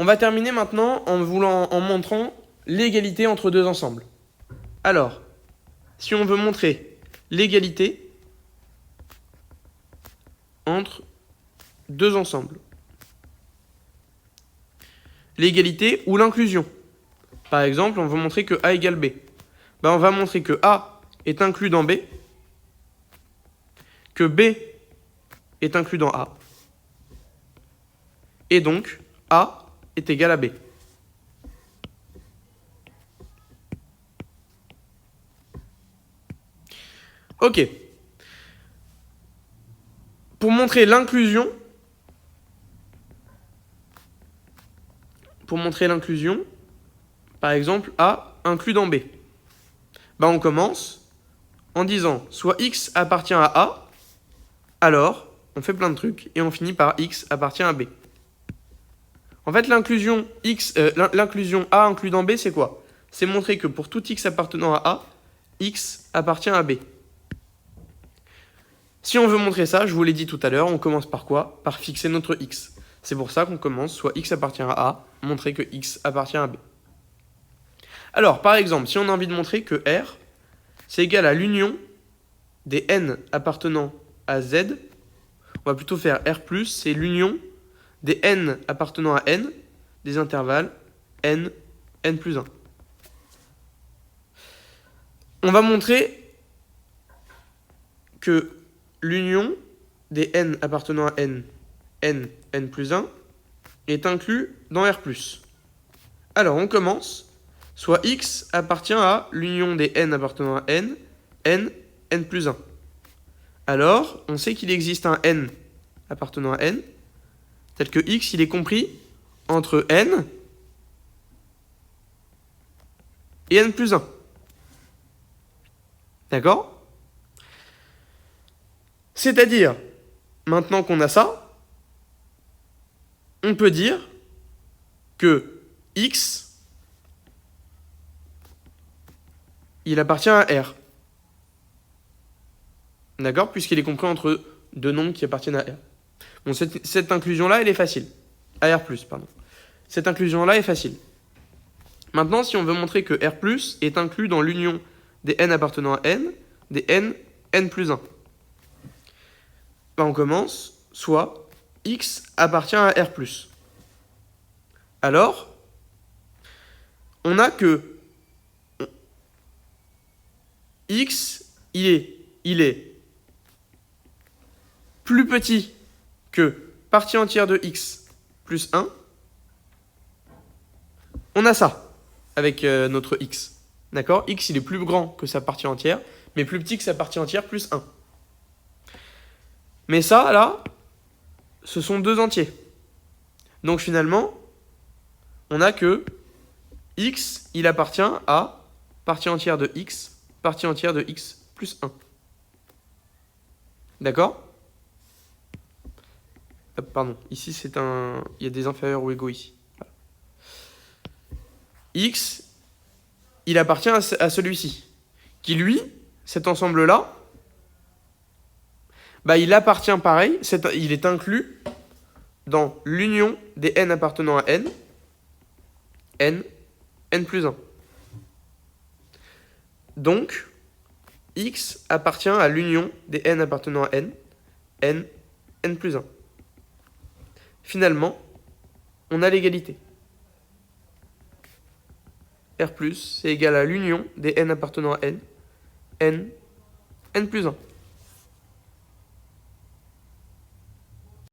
On va terminer maintenant en montrant l'égalité entre deux ensembles. Alors, si on veut montrer l'égalité entre deux ensembles, l'égalité ou l'inclusion. Par exemple, on veut montrer que A égale B. On va montrer que A est inclus dans B, que B est inclus dans A, et donc A est égal à B. Ok. Pour montrer l'inclusion, par exemple, A inclus dans B. On commence en disant soit X appartient à A, alors on fait plein de trucs et on finit par X appartient à B. En fait, l'inclusion A inclus dans B, c'est quoi? C'est montrer que pour tout X appartenant à A, X appartient à B. Si on veut montrer ça, je vous l'ai dit tout à l'heure, on commence par quoi? Par fixer notre X. C'est pour ça qu'on commence, soit X appartient à A, montrer que X appartient à B. Alors, par exemple, si on a envie de montrer que R, c'est égal à l'union des n appartenant à Z, on va plutôt faire R+, c'est l'union des n appartenant à n, des intervalles n, n plus 1. On va montrer que l'union des n appartenant à n, n, n plus 1, est inclus dans R+. Alors, on commence. Soit X appartient à l'union des n appartenant à n, n, n plus 1. Alors, on sait qu'il existe un n appartenant à n, tel que X, il est compris entre n et n plus 1. D'accord? C'est-à-dire, maintenant qu'on a ça, on peut dire que X, il appartient à R. D'accord? Puisqu'il est compris entre deux nombres qui appartiennent à R. Bon, cette inclusion-là, elle est facile. À R+, pardon. Cette inclusion-là est facile. Maintenant, si on veut montrer que R+, est inclus dans l'union des n appartenant à n, des n, n plus 1. On commence, soit X appartient à R+. Alors, on a que X, il est plus petit que partie entière de X plus 1. On a ça avec notre X. D'accord? X, il est plus grand que sa partie entière, mais plus petit que sa partie entière plus 1. Mais ça, là, ce sont deux entiers. Donc finalement, on a que X, il appartient à partie entière de X plus 1. D'accord? Pardon, ici c'est un... Il y a des inférieurs ou égaux ici. Voilà. X, il appartient à celui-ci. Qui lui, cet ensemble-là, il appartient pareil, il est inclus dans l'union des n appartenant à n, n, n plus 1. Donc, X appartient à l'union des n appartenant à n, n, n plus 1. Finalement, on a l'égalité. R+, c'est égal à l'union des n appartenant à n, n, n plus 1.